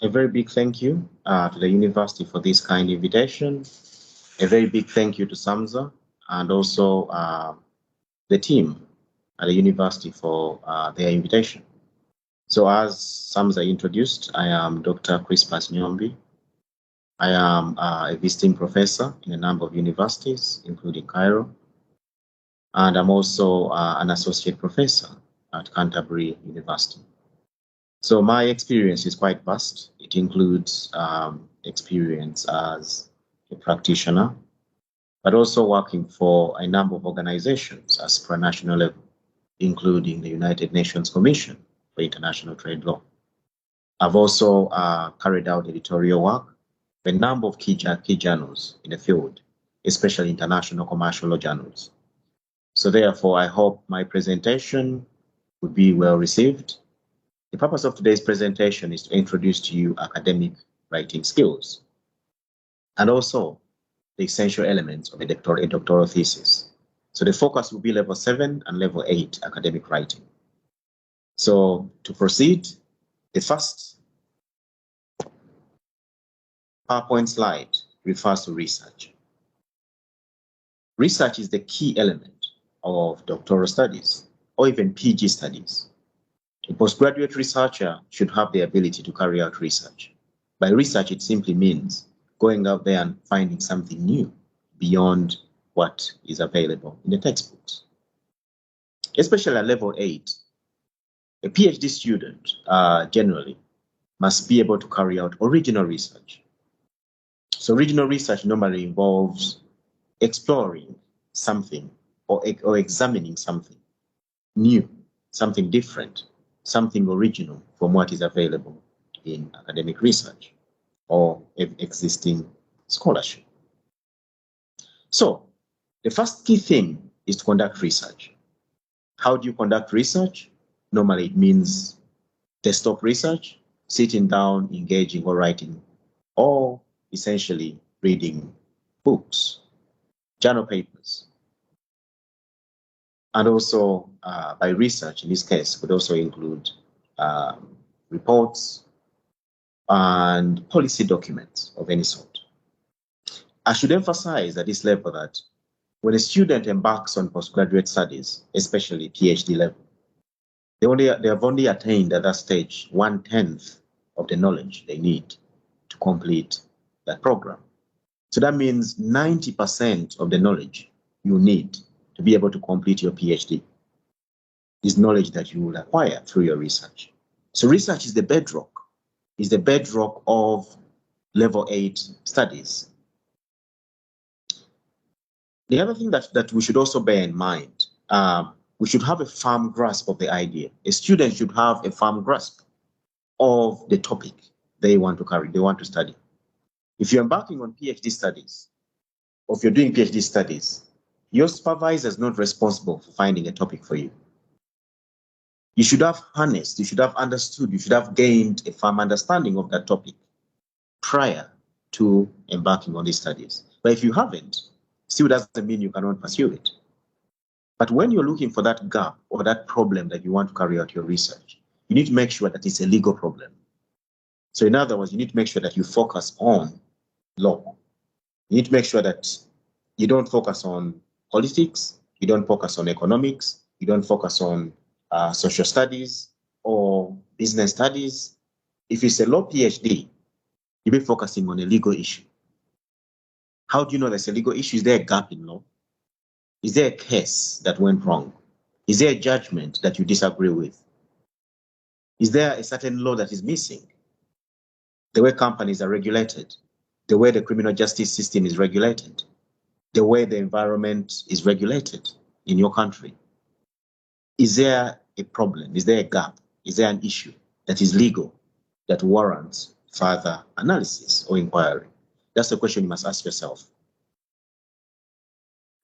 A very big thank you to the university for this kind invitation. A very big thank you to SAMSA and also the team at the university for their invitation. So as SAMSA introduced, I am Dr. Chrispas Nyombi. I am a visiting professor in a number of universities, including Cairo. And I'm also an associate professor at Canterbury University. So my experience is quite vast. It includes experience as a practitioner, but also working for a number of organizations as supranational level, including the United Nations Commission for International Trade Law. I've also carried out editorial work for a number of key journals in the field, especially international commercial law journals. So therefore, I hope my presentation would be well received. The purpose of today's presentation is to introduce to you academic writing skills and also the essential elements of a doctoral thesis. So the focus will be level 7 and level 8 academic writing. So to proceed, the first PowerPoint slide refers to research. Research is the key element of doctoral studies or even PG studies. A postgraduate researcher should have the ability to carry out research. By research, it simply means going out there and finding something new beyond what is available in the textbooks. Especially at level 8, a PhD student generally must be able to carry out original research. So original research normally involves exploring something or examining something new, something different, something original from what is available in academic research or existing scholarship. So the first key thing is to conduct research. How do you conduct research? Normally it means desktop research, sitting down, engaging or writing, or essentially reading books, journal papers. And also by research, in this case, could also include reports and policy documents of any sort. I should emphasize at this level that when a student embarks on postgraduate studies, especially PhD level, they have only attained at that stage 1/10 of the knowledge they need to complete that program. So that means 90% of the knowledge you need to be able to complete your PhD is knowledge that you will acquire through your research. So research is the bedrock of level 8 studies. The other thing that we should also bear in mind, we should have a firm grasp of the idea. A student should have a firm grasp of the topic they want to study. If you're embarking on PhD studies, or if you're doing PhD studies, your supervisor is not responsible for finding a topic for you. You should have harnessed, you should have understood, you should have gained a firm understanding of that topic prior to embarking on these studies. But if you haven't, still doesn't mean you cannot pursue it. But when you're looking for that gap or that problem that you want to carry out your research, you need to make sure that it's a legal problem. So in other words, you need to make sure that you focus on law. You need to make sure that you don't focus on politics, you don't focus on economics, you don't focus on social studies or business studies. If it's a law PhD, you'll be focusing on a legal issue. How do you know there's a legal issue? Is there a gap in law? Is there a case that went wrong? Is there a judgment that you disagree with? Is there a certain law that is missing? The way companies are regulated, the way the criminal justice system is regulated, the way the environment is regulated in your country. Is there a problem? Is there a gap? Is there an issue that is legal that warrants further analysis or inquiry? That's the question you must ask yourself.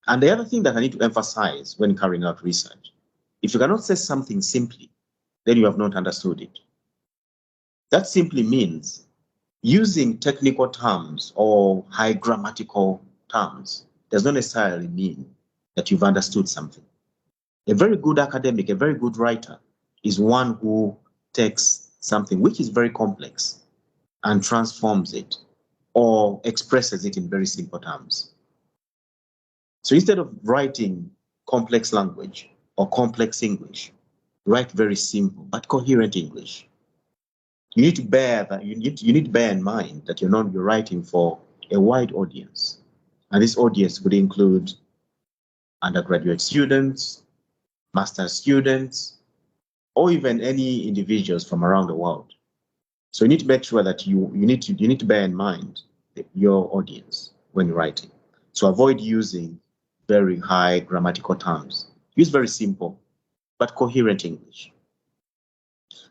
And the other thing that I need to emphasize when carrying out research, if you cannot say something simply, then you have not understood it. That simply means using technical terms or high grammatical terms does not necessarily mean that you've understood something. A very good academic, a very good writer is one who takes something which is very complex and transforms it or expresses it in very simple terms. So instead of writing complex language or complex English, write very simple but coherent English. You need to bear that you need to bear in mind that you're writing for a wide audience, and this audience would include undergraduate students, master's students, or even any individuals from around the world. So you need to make sure that you need to bear in mind your audience when you're writing. So avoid using very high grammatical terms. Use very simple but coherent English.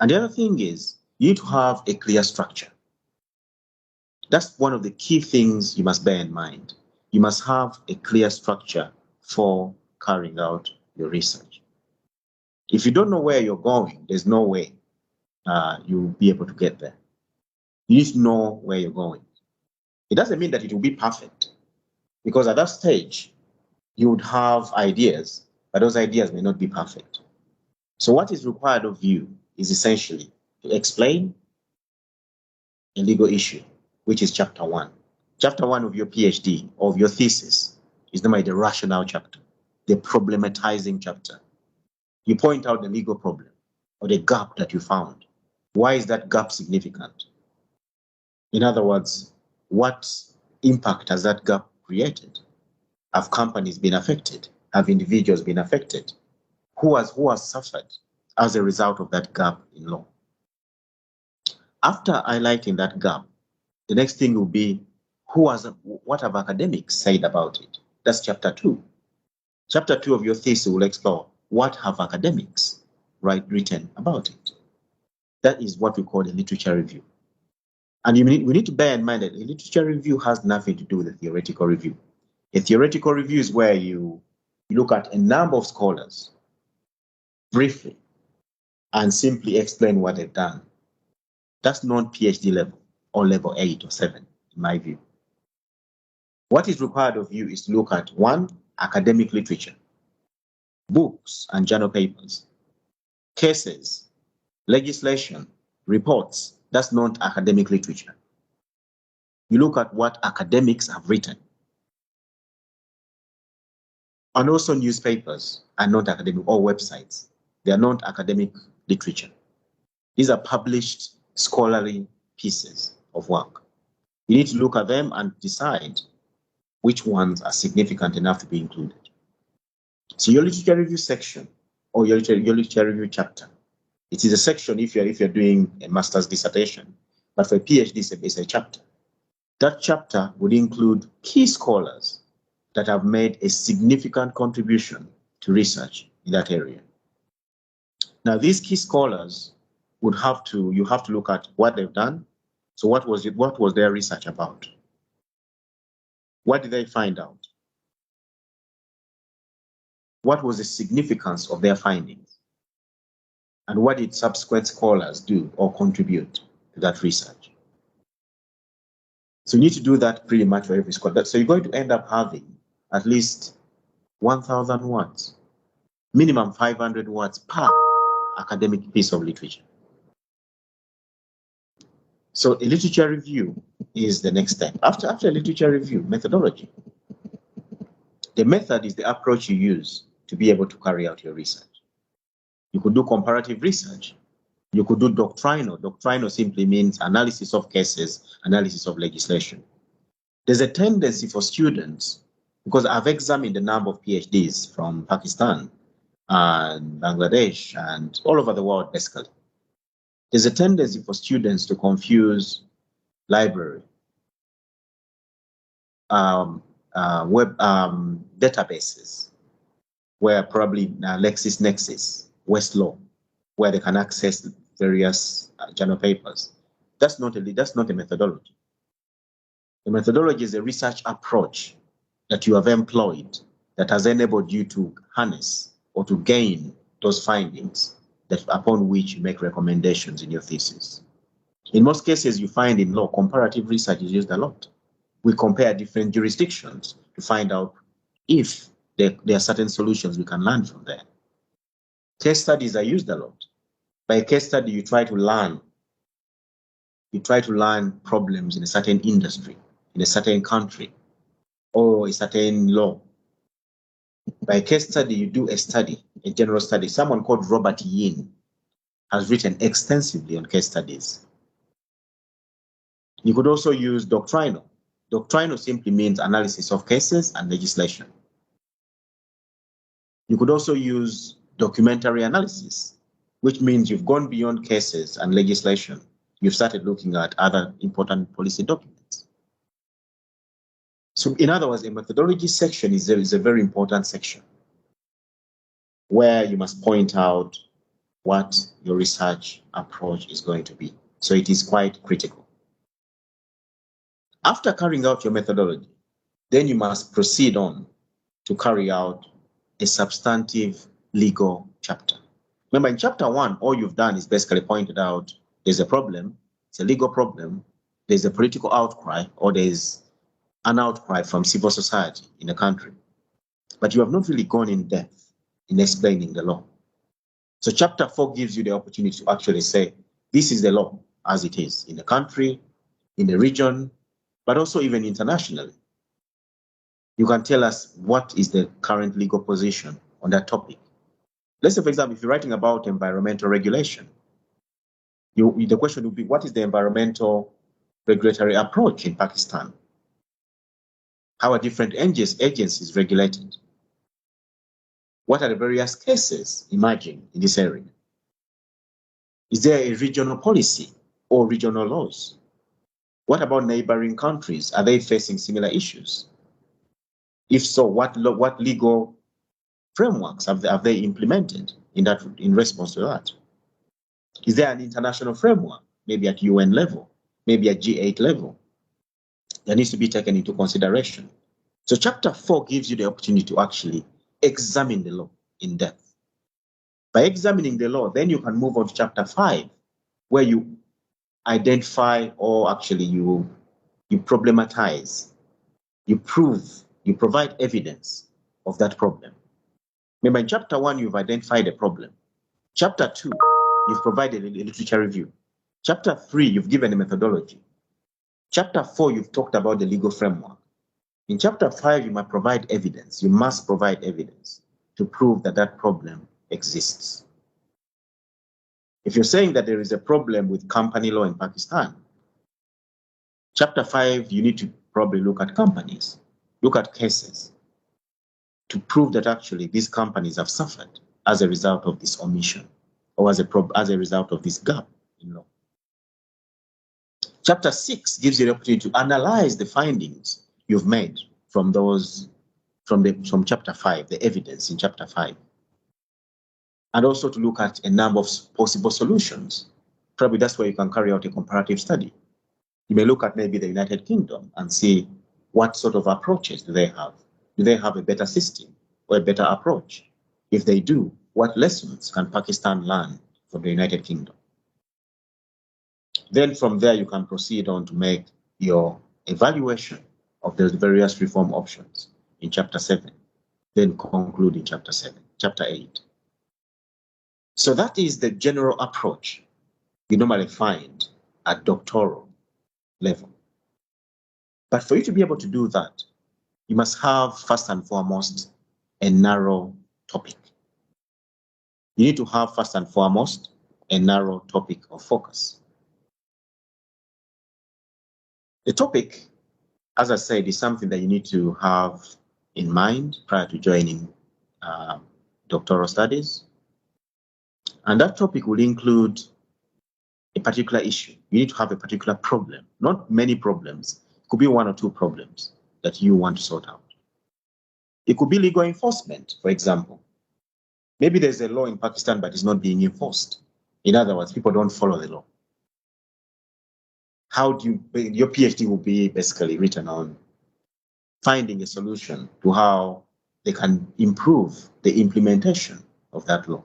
And the other thing is you need to have a clear structure. That's one of the key things you must bear in mind. You must have a clear structure for carrying out your research. If you don't know where you're going, there's no way you'll be able to get there. You need to know where you're going. It doesn't mean that it will be perfect, because at that stage, you would have ideas, but those ideas may not be perfect. So what is required of you is essentially to explain a legal issue, which is chapter 1. Chapter 1 of your PhD, of your thesis, is normally the rationale chapter, the problematizing chapter. You point out the legal problem or the gap that you found. Why is that gap significant? In other words, what impact has that gap created? Have companies been affected? Have individuals been affected? Who has suffered as a result of that gap in law? After highlighting that gap, the next thing will be what have academics said about it? That's chapter 2. Chapter 2 of your thesis will explore what have academics written about it. That is what we call a literature review. And we need to bear in mind that a literature review has nothing to do with a theoretical review. A theoretical review is where you look at a number of scholars briefly and simply explain what they've done. That's non-PhD level or level 8 or 7, in my view. What is required of you is to look at 1, academic literature, books and journal papers, cases, legislation, reports. That's not academic literature. You look at what academics have written. And also newspapers are not academic, or websites. They are not academic literature. These are published scholarly pieces of work. You need to look at them and decide which ones are significant enough to be included. So your literature review section or your literature review chapter, it is a section if you're doing a master's dissertation, but for a PhD it's a chapter. That chapter would include key scholars that have made a significant contribution to research in that area. Now, these key scholars you have to look at what they've done. So what was their research about? What did they find out? What was the significance of their findings? And what did subsequent scholars do or contribute to that research? So you need to do that pretty much for every scholar. So you're going to end up having at least 1,000 words, minimum 500 words per academic piece of literature. So a literature review is the next step. After a literature review, methodology. The method is the approach you use to be able to carry out your research. You could do comparative research. You could do doctrinal. Doctrinal simply means analysis of cases, analysis of legislation. There's a tendency for students, because I've examined a number of PhDs from Pakistan and Bangladesh and all over the world, basically. There's a tendency for students to confuse library, web databases, where probably LexisNexis, Westlaw, where they can access various journal papers. That's not a methodology. The methodology is a research approach that you have employed that has enabled you to harness or to gain those findings upon which you make recommendations in your thesis. In most cases, you find in law, comparative research is used a lot. We compare different jurisdictions to find out if there are certain solutions we can learn from there. Case studies are used a lot. By a case study, you try to learn you try to learn problems in a certain industry, in a certain country, or a certain law. By case study, you do a study, a general study. Someone called Robert Yin has written extensively on case studies. You could also use doctrinal. Doctrinal simply means analysis of cases and legislation. You could also use documentary analysis, which means you've gone beyond cases and legislation. You've started looking at other important policy documents. So in other words, a methodology section is a very important section where you must point out what your research approach is going to be. So it is quite critical. After carrying out your methodology, then you must proceed on to carry out a substantive legal chapter. Remember, in chapter 1, all you've done is basically pointed out there's a problem, it's a legal problem, there's a political outcry, or there's an outcry from civil society in a country. But you have not really gone in depth in explaining the law. So chapter 4 gives you the opportunity to actually say, this is the law as it is in the country, in the region, but also even internationally. You can tell us what is the current legal position on that topic. Let's say, for example, if you're writing about environmental regulation, the question would be, what is the environmental regulatory approach in Pakistan? How are different agencies regulated? What are the various cases emerging in this area? Is there a regional policy or regional laws? What about neighboring countries? Are they facing similar issues? If so, what legal frameworks have they implemented in response to that? Is there an international framework, maybe at UN level, maybe at G8 level, that needs to be taken into consideration? So chapter 4 gives you the opportunity to actually examine the law in depth. By examining the law, then you can move on to chapter 5, where you identify, or actually you problematize, you prove, you provide evidence of that problem. Remember, in chapter 1, you've identified a problem. Chapter 2, you've provided a literature review. Chapter 3, you've given a methodology. Chapter 4, you've talked about the legal framework. In chapter 5, you must provide evidence. You must provide evidence to prove that that problem exists. If you're saying that there is a problem with company law in Pakistan, chapter 5, you need to probably look at companies, look at cases to prove that actually these companies have suffered as a result of this omission or as a result of this gap in law. Chapter 6 gives you the opportunity to analyze the findings you've made from chapter 5, the evidence in chapter 5. And also to look at a number of possible solutions. Probably that's where you can carry out a comparative study. You may look at maybe the United Kingdom and see what sort of approaches do they have. Do they have a better system or a better approach? If they do, what lessons can Pakistan learn from the United Kingdom? Then from there, you can proceed on to make your evaluation of the various reform options in chapter 7, then conclude in chapter 8. So that is the general approach you normally find at doctoral level. But for you to be able to do that, you must have, first and foremost, a narrow topic. You need to have, first and foremost, a narrow topic of focus. The topic, as I said, is something that you need to have in mind prior to joining doctoral studies. And that topic will include a particular issue. You need to have a particular problem, not many problems. It could be 1 or 2 problems that you want to sort out. It could be legal enforcement, for example. Maybe there's a law in Pakistan, but it's not being enforced. In other words, people don't follow the law. Your PhD will be basically written on finding a solution to how they can improve the implementation of that law.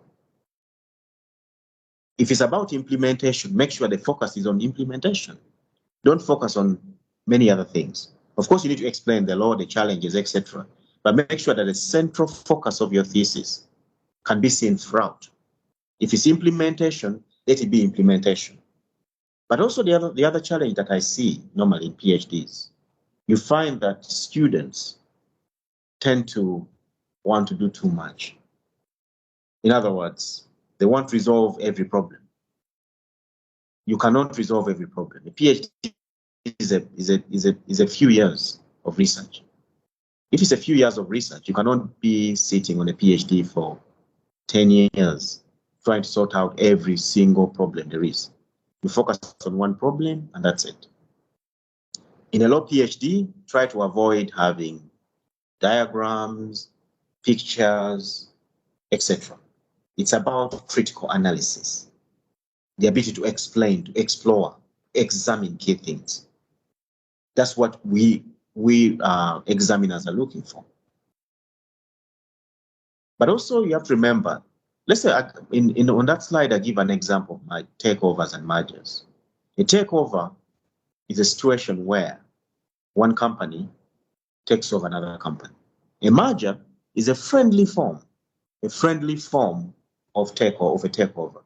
If it's about implementation, make sure the focus is on implementation. Don't focus on many other things. Of course, you need to explain the law, the challenges, etc. But make sure that the central focus of your thesis can be seen throughout. If it's implementation, let it be implementation. But also the other challenge that I see normally in PhDs, you find that students tend to want to do too much. In other words, they want to resolve every problem. You cannot resolve every problem. A PhD is a few years of research. If it's a few years of research, you cannot be sitting on a PhD for 10 years trying to sort out every single problem there is. You focus on one problem and that's it. In a law PhD, try to avoid having diagrams, pictures, etc. It's about critical analysis, the ability to explain, to explore, examine key things. That's what we examiners are looking for. But also you have to remember, let's say on that slide, I give an example of my takeovers and mergers. A takeover is a situation where one company takes over another company. A merger is a friendly form of a takeover.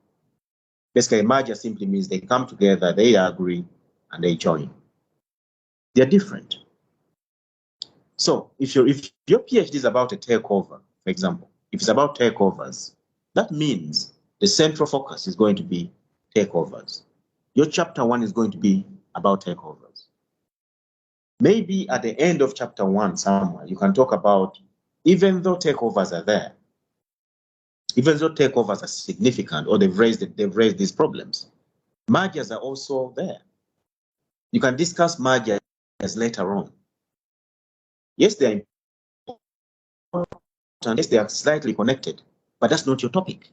Basically, a merger simply means they come together, they agree, and they join. They're different. So if your PhD is about a takeover, for example, if it's about takeovers, that means the central focus is going to be takeovers. Your chapter 1 is going to be about takeovers. Maybe at the end of chapter 1 somewhere, you can talk about, even though takeovers are there, even though takeovers are significant or they've raised these problems, mergers are also there. You can discuss mergers later on. Yes, they are important. Yes, they are slightly connected, but that's not your topic.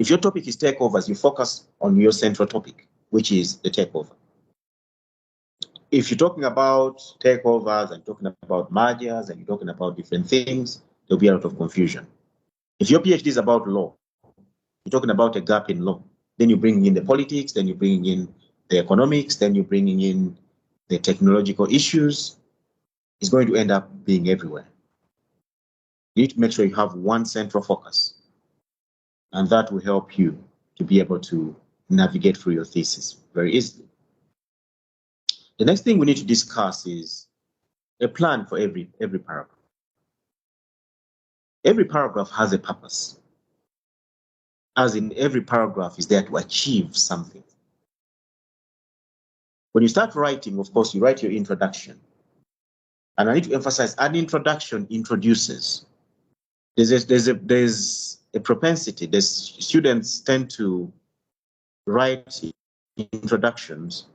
If your topic is takeovers, you focus on your central topic, which is the takeover. If you're talking about takeovers and talking about mergers and you're talking about different things, there'll be a lot of confusion. If your PhD is about law, you're talking about a gap in law, then you're bringing in the politics, then you're bringing in the economics, then you're bringing in the technological issues. It's going to end up being everywhere. You need to make sure you have one central focus, and that will help you to be able to navigate through your thesis very easily. The next thing we need to discuss is a plan for every paragraph. Every paragraph has a purpose, as in every paragraph is there to achieve something. When you start writing, of course, you write your introduction. And I need to emphasize, an introduction introduces. There's a propensity, students tend to write introductions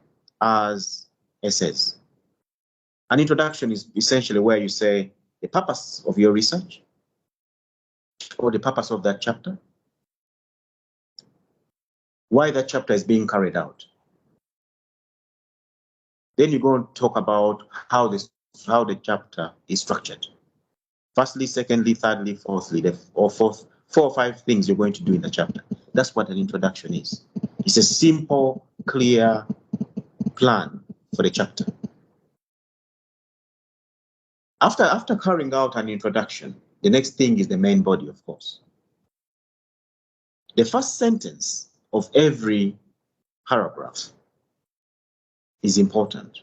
as essays. An introduction is essentially where you say the purpose of your research or the purpose of that chapter, why that chapter is being carried out. Then you go and talk about how the chapter is structured. Firstly, secondly, thirdly, fourthly, four or five things you're going to do in the chapter. That's what an introduction is. It's a simple, clear plan for the chapter. After carrying out an introduction, the next thing is the main body, of course. The first sentence of every paragraph is important.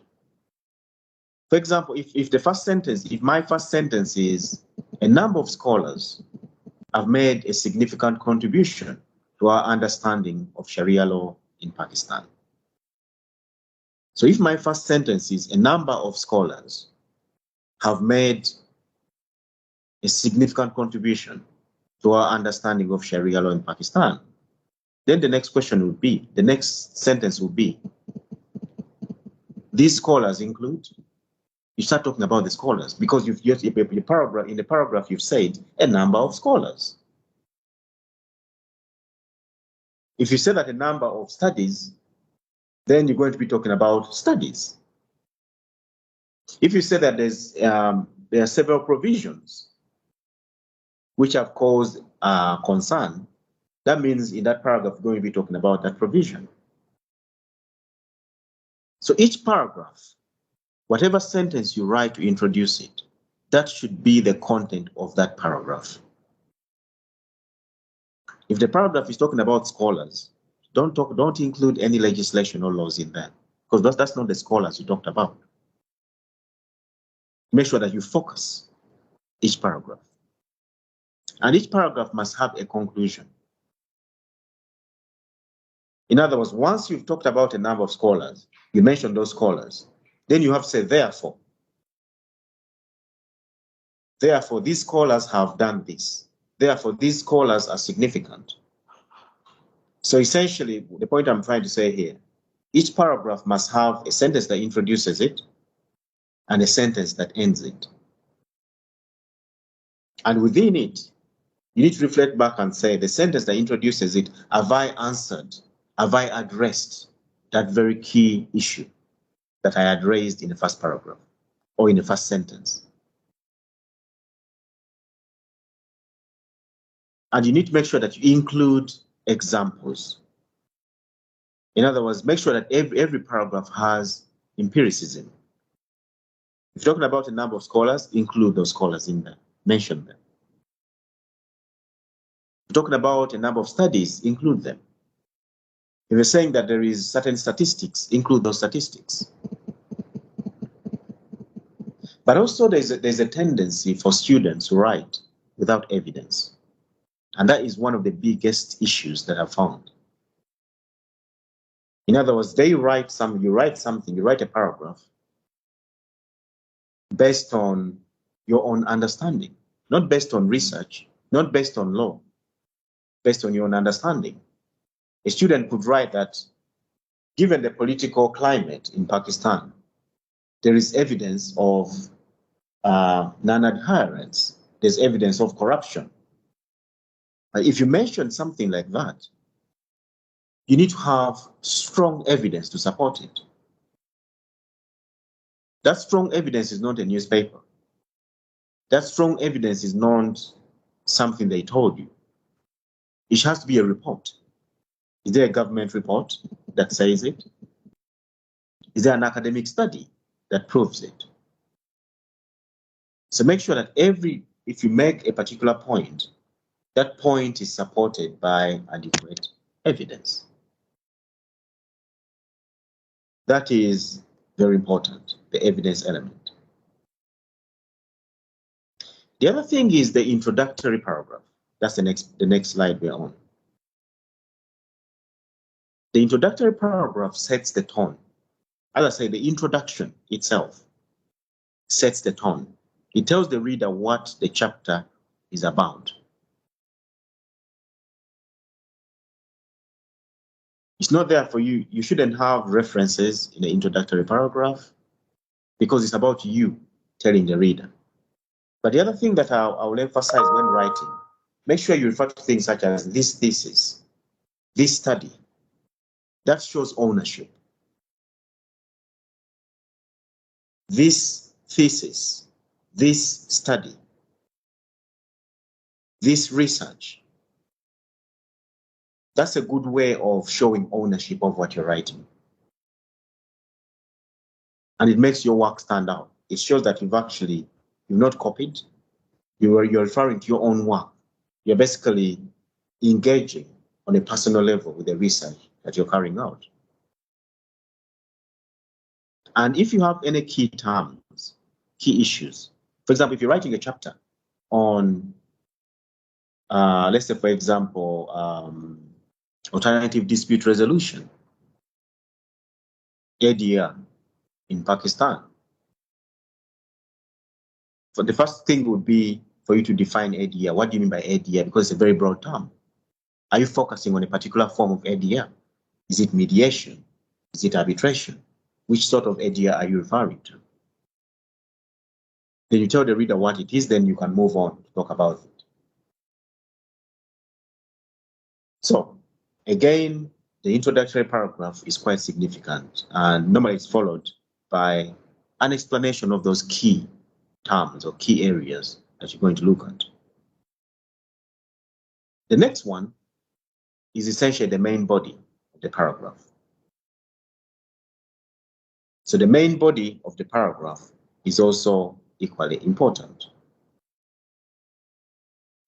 For example, if my first sentence is, a number of scholars have made a significant contribution to our understanding of Sharia law in Pakistan. So if my first sentence is, a number of scholars have made a significant contribution to our understanding of Sharia law in Pakistan, then the next sentence would be, these scholars include, you start talking about the scholars because in the paragraph you've said a number of scholars. If you say that a number of studies, then you're going to be talking about studies. If you say that there are several provisions which have caused concern, that means in that paragraph you're going to be talking about that provision. So each paragraph, whatever sentence you write to introduce it, that should be the content of that paragraph. If the paragraph is talking about scholars, don't include any legislation or laws in there, because that's not the scholars you talked about. Make sure that you focus each paragraph. And each paragraph must have a conclusion. In other words, once you've talked about a number of scholars, you mentioned those scholars, then you have to say, therefore, these scholars have done this. Therefore, these scholars are significant. So essentially, the point I'm trying to say here, each paragraph must have a sentence that introduces it and a sentence that ends it. And within it, you need to reflect back and say, the sentence that introduces it, have I answered, have I addressed that very key issue that I had raised in the first paragraph or in the first sentence? And you need to make sure that you include examples. In other words, make sure that every paragraph has empiricism. If you're talking about a number of scholars, include those scholars in there, mention them. If you're talking about a number of studies, include them. If you're saying that there is certain statistics, include those statistics. But also there's a tendency for students to write without evidence. And that is one of the biggest issues that I've found. In other words, you write a paragraph based on your own understanding, not based on research, not based on law, based on your own understanding. A student could write that, given the political climate in Pakistan, there is evidence of non-adherence, there's evidence of corruption. If you mention something like that, you need to have strong evidence to support it. That strong evidence is not a newspaper. That strong evidence is not something they told you. It has to be a report. Is there a government report that says it? Is there an academic study that proves it? So make sure that if you make a particular point, that point is supported by adequate evidence. That is very important, the evidence element. The other thing is the introductory paragraph. That's the next slide we're on. The introductory paragraph sets the tone. As I say, the introduction itself sets the tone. It tells the reader what the chapter is about. It's not there for you. You shouldn't have references in the introductory paragraph because it's about you telling the reader. But the other thing that I will emphasize when writing, make sure you refer to things such as this thesis, this study. That shows ownership. This thesis, this study, this research. That's a good way of showing ownership of what you're writing. And it makes your work stand out. It shows that you've not copied. You're referring to your own work. You're basically engaging on a personal level with the research that you're carrying out. And if you have any key terms, key issues, for example, if you're writing a chapter on, let's say, for example, alternative dispute resolution, ADR in Pakistan, so the first thing would be for you to define ADR. What do you mean by ADR? Because it's a very broad term. Are you focusing on a particular form of ADR? Is it mediation? Is it arbitration? Which sort of ADR are you referring to? Then you tell the reader what it is, then you can move on to talk about it. So, again, the introductory paragraph is quite significant, and normally it's followed by an explanation of those key terms or key areas that you're going to look at. The next one is essentially the main body of the paragraph. So the main body of the paragraph is also equally important.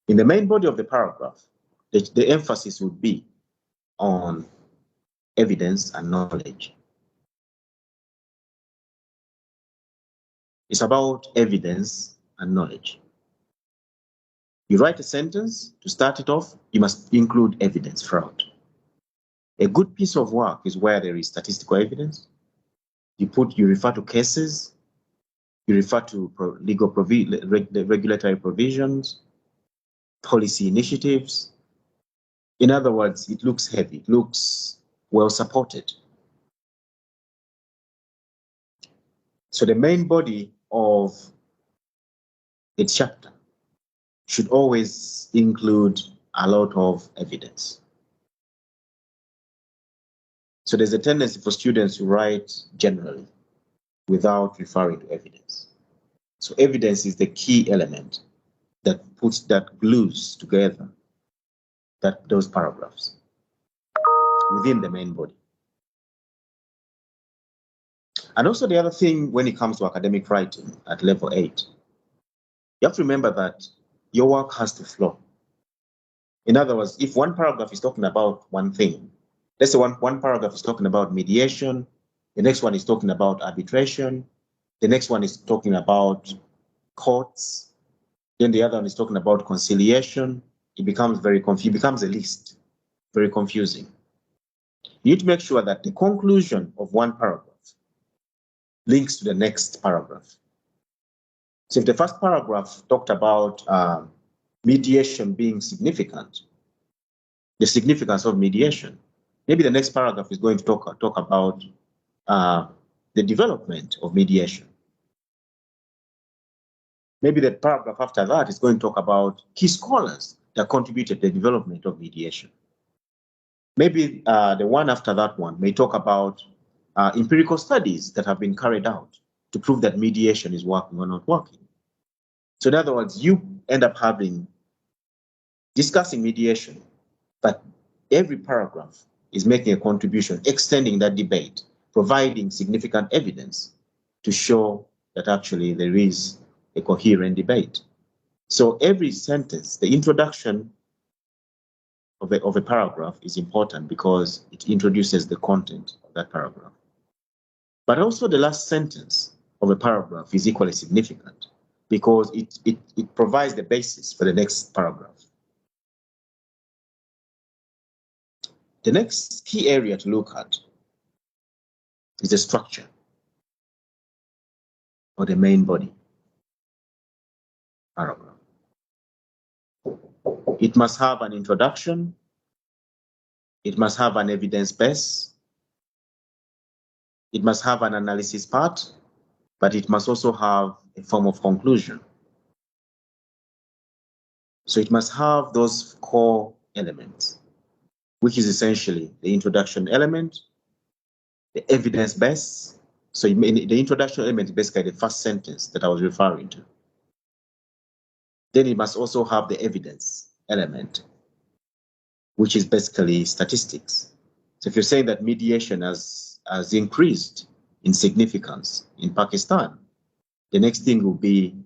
In the main body of the paragraph, the emphasis would be on evidence, and knowledge. It's about evidence and knowledge. You write a sentence, to start it off, you must include evidence throughout. A good piece of work is where there is statistical evidence. You refer to cases, you refer to regulatory provisions, policy initiatives. In other words, it looks heavy, it looks well supported. So the main body of a chapter should always include a lot of evidence. So there's a tendency for students to write generally without referring to evidence. So evidence is the key element that glues together those paragraphs within the main body. And also the other thing when it comes to academic writing at level 8, you have to remember that your work has to flow. In other words, if one paragraph is talking about one thing, let's say one paragraph is talking about mediation, the next one is talking about arbitration, the next one is talking about courts, then the other one is talking about conciliation. It becomes very confusing. It becomes a list, very confusing. You need to make sure that the conclusion of one paragraph links to the next paragraph. So if the first paragraph talked about mediation being significant, the significance of mediation, maybe the next paragraph is going to talk about the development of mediation. Maybe the paragraph after that is going to talk about key scholars that contributed to the development of mediation. Maybe the one after that one may talk about empirical studies that have been carried out to prove that mediation is working or not working. So in other words, you end up discussing mediation, but every paragraph is making a contribution, extending that debate, providing significant evidence to show that actually there is a coherent debate. So every sentence, the introduction of a paragraph is important because it introduces the content of that paragraph. But also the last sentence of a paragraph is equally significant because it provides the basis for the next paragraph. The next key area to look at is the structure or the main body paragraph. It must have an introduction, it must have an evidence base, it must have an analysis part, but it must also have a form of conclusion. So it must have those core elements, which is essentially the introduction element, the evidence base. So the introduction element is basically the first sentence that I was referring to. Then it must also have the evidence element, which is basically statistics. So if you're saying that mediation has increased in significance in Pakistan, the next thing will be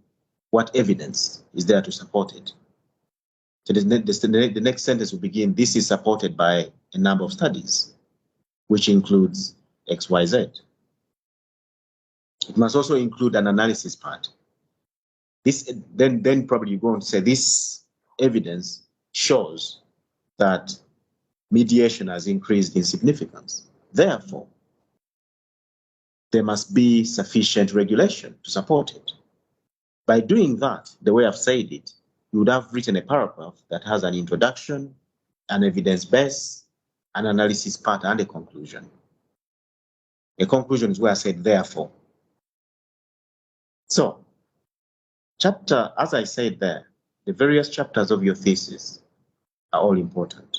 what evidence is there to support it. So the next sentence will begin, this is supported by a number of studies, which includes X, Y, Z. It must also include an analysis part. Then probably you're going to say this evidence shows that mediation has increased in significance. Therefore, there must be sufficient regulation to support it. By doing that, the way I've said it, you would have written a paragraph that has an introduction, an evidence base, an analysis part, and a conclusion. A conclusion is where I said therefore. So, as I said there, the various chapters of your thesis are all important.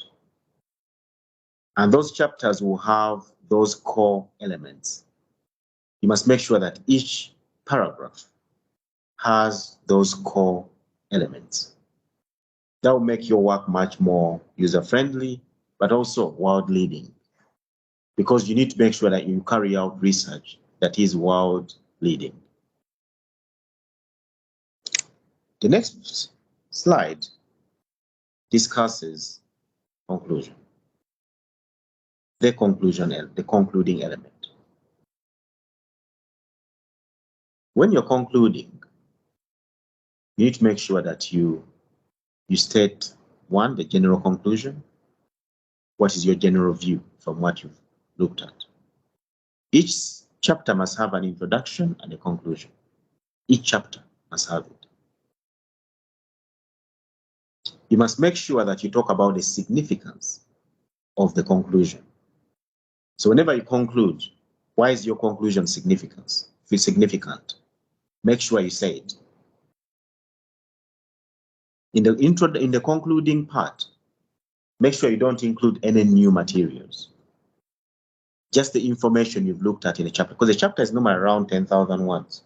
And those chapters will have those core elements. You must make sure that each paragraph has those core elements. That will make your work much more user-friendly, but also world-leading, because you need to make sure that you carry out research that is world-leading. The next slide discusses conclusion. the concluding element. When you're concluding, you need to make sure that you state, one, the general conclusion. What is your general view from what you've looked at? Each chapter must have an introduction and a conclusion. Each chapter must have it. You must make sure that you talk about the significance of the conclusion. So whenever you conclude, why is your conclusion significant? If it's significant, make sure you say it. In the concluding part, make sure you don't include any new materials. Just the information you've looked at in a chapter, because the chapter is normally around 10,000 words.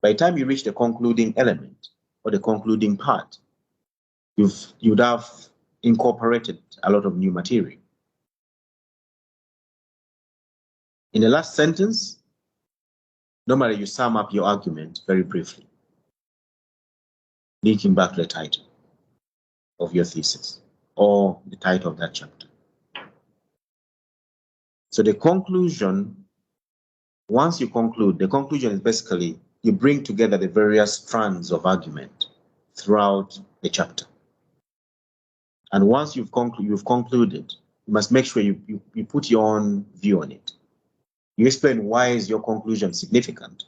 By the time you reach the concluding element or the concluding part, you'd have incorporated a lot of new material. In the last sentence, normally you sum up your argument very briefly, linking back to the title of your thesis or the title of that chapter. So the conclusion, once you conclude, the conclusion is basically you bring together the various strands of argument throughout the chapter. And once you've concluded, you must make sure you put your own view on it. You explain why is your conclusion significant.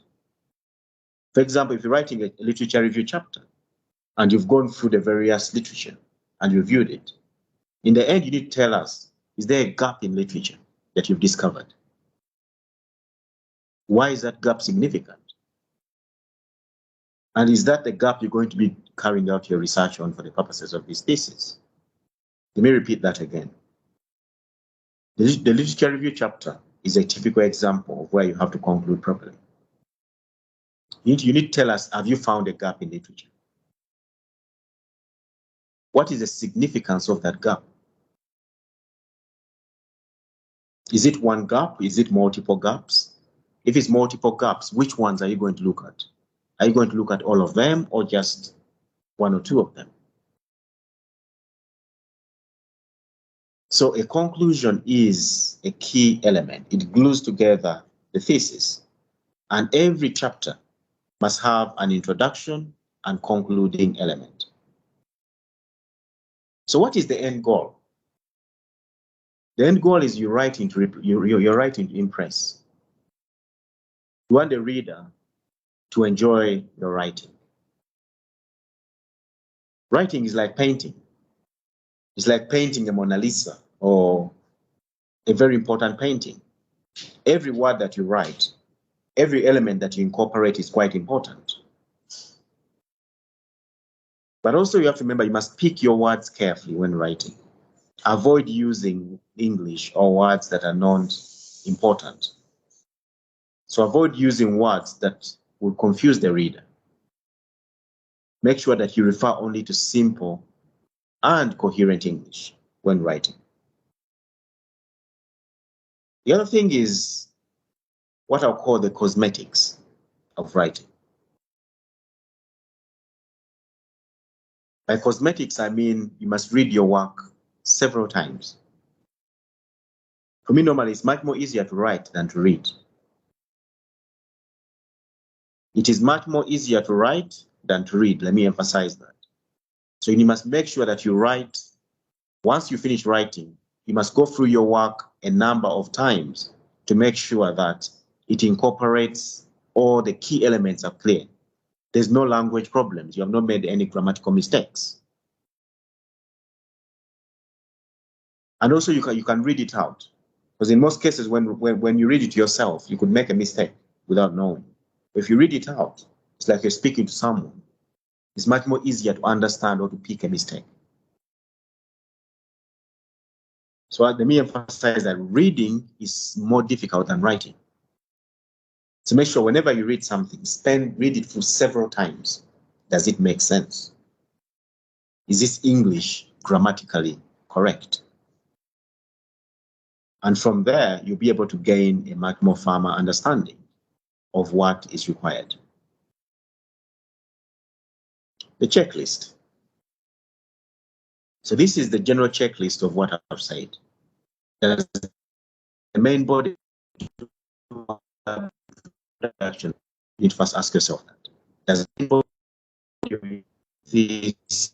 For example, if you're writing a literature review chapter and you've gone through the various literature and reviewed it, in the end, you need to tell us, is there a gap in literature that you've discovered? Why is that gap significant? And is that the gap you're going to be carrying out your research on for the purposes of this thesis? Let me repeat that again. The literature review chapter is a typical example of where you have to conclude properly. You need to tell us, have you found a gap in literature? What is the significance of that gap? Is it one gap? Is it multiple gaps? If it's multiple gaps, which ones are you going to look at? Are you going to look at all of them or just one or two of them? So a conclusion is a key element. It glues together the thesis. And every chapter must have an introduction and concluding element. So what is the end goal? The end goal is you're writing to impress. You want the reader to enjoy your writing. Writing is like painting. It's like painting a Mona Lisa or a very important painting. Every word that you write, every element that you incorporate is quite important. But also you have to remember you must pick your words carefully when writing. Avoid using English or words that are not important. So avoid using words that will confuse the reader. Make sure that you refer only to simple and coherent English when writing. The other thing is what I'll call the cosmetics of writing. By cosmetics, I mean you must read your work several times. For me, normally, it's much more easier to write than to read. It is much more easier to write than to read. Let me emphasize that. So you must make sure that you write. Once you finish writing, you must go through your work a number of times to make sure that it incorporates all the key elements are clear. There's no language problems. You have not made any grammatical mistakes. And also you can read it out. Because in most cases, when you read it yourself, you could make a mistake without knowing. If you read it out, it's like you're speaking to someone. It's much more easier to understand or to pick a mistake. So let me emphasize that reading is more difficult than writing. So make sure whenever you read something, read it through several times. Does it make sense? Is this English grammatically correct? And from there, you'll be able to gain a much more firmer understanding of what is required. The checklist. So this is the general checklist of what I've said. Does the main body action? You need to first ask yourself that. Does the main body this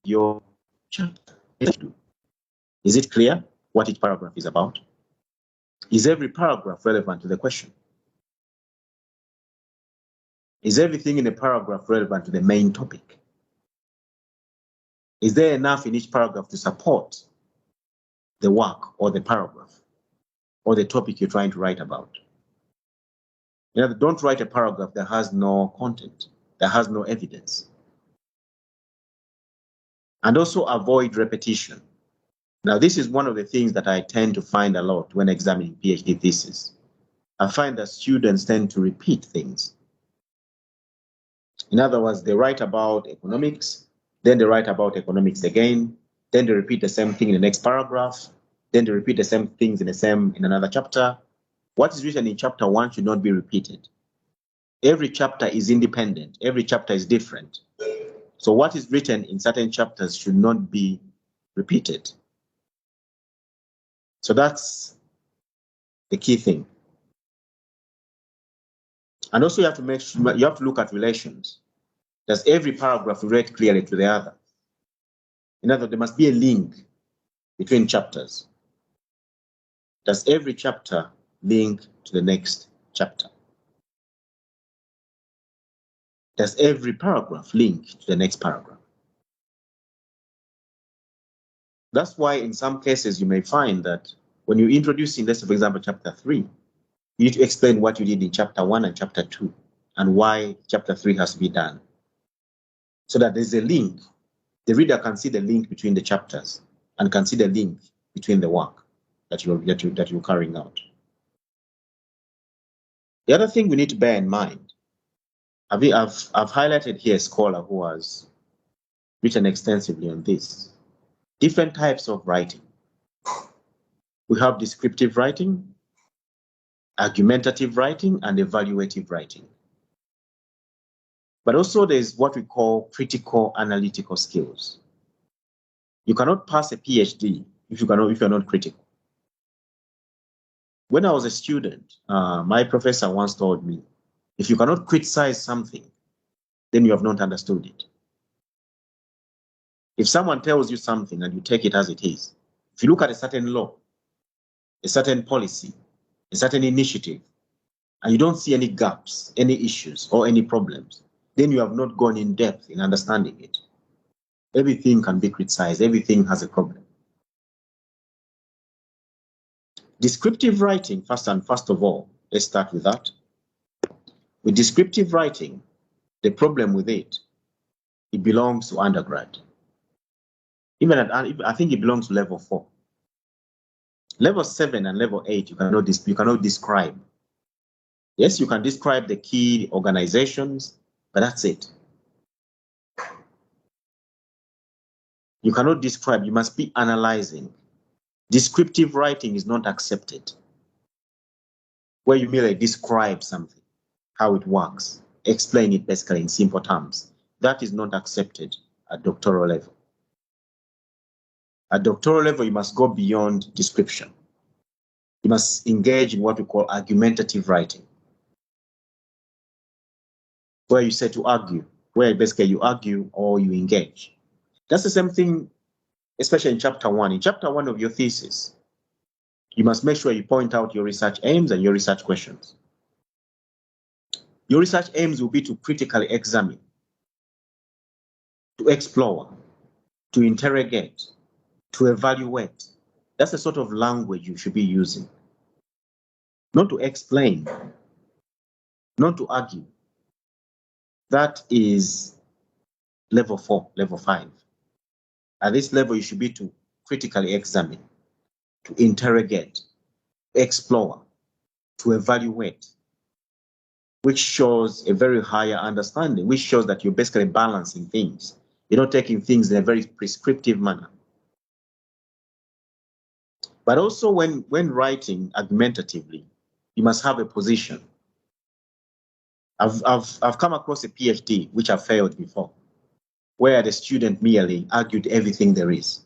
your chapter? Is it clear what each paragraph is about? Is every paragraph relevant to the question? Is everything in the paragraph relevant to the main topic? Is there enough in each paragraph to support the work or the paragraph or the topic you're trying to write about? You know, don't write a paragraph that has no content, that has no evidence. And also avoid repetition. Now, this is one of the things that I tend to find a lot when examining PhD thesis. I find that students tend to repeat things. In other words, they write about economics, then they write about economics again, then they repeat the same thing in the next paragraph, then they repeat the same things in another chapter. What is written in chapter 1 should not be repeated. Every chapter is independent. Every chapter is different. So what is written in certain chapters should not be repeated. So that's the key thing. And also you have to make sure, you have to look at relations. Does every paragraph relate clearly to the other? In other words, there must be a link between chapters. Does every chapter link to the next chapter? Does every paragraph link to the next paragraph? That's why in some cases you may find that when you're introducing, let's say, for example, chapter 3, you need to explain what you did in chapter 1 and chapter 2 and why chapter 3 has to be done. So that there's a link. The reader can see the link between the chapters and can see the link between the work that you're carrying out. The other thing we need to bear in mind, I've highlighted here a scholar who has written extensively on this. Different types of writing. We have descriptive writing, argumentative writing, and evaluative writing. But also there's what we call critical analytical skills. You cannot pass a PhD if you're not critical. When I was a student, my professor once told me, if you cannot criticize something, then you have not understood it. If someone tells you something and you take it as it is, if you look at a certain law, a certain policy, a certain initiative, and you don't see any gaps, any issues, or any problems, then you have not gone in depth in understanding it. Everything can be criticized. Everything has a problem. Descriptive writing, first of all, let's start with that. With descriptive writing, the problem with it belongs to undergrad. I think it belongs to level 4. Level 7 and level 8, you cannot describe. Yes, you can describe the key organizations, but that's it. You cannot describe, you must be analyzing. Descriptive writing is not accepted, where you merely describe something, how it works, explain it basically in simple terms. That is not accepted at doctoral level. At doctoral level, you must go beyond description. You must engage in what we call argumentative writing, where you say to argue, where basically you argue or you engage. That's the same thing, especially in chapter 1. In chapter 1 of your thesis, you must make sure you point out your research aims and your research questions. Your research aims will be to critically examine, to explore, to interrogate, to evaluate. That's the sort of language you should be using. Not to explain, not to argue. That is level 4, level 5. At this level, you should be to critically examine, to interrogate, explore, to evaluate, which shows a very higher understanding, which shows that you're basically balancing things. You're not taking things in a very prescriptive manner. But also when writing argumentatively, you must have a position. I've come across a PhD which I failed before. where the student merely argued everything there is.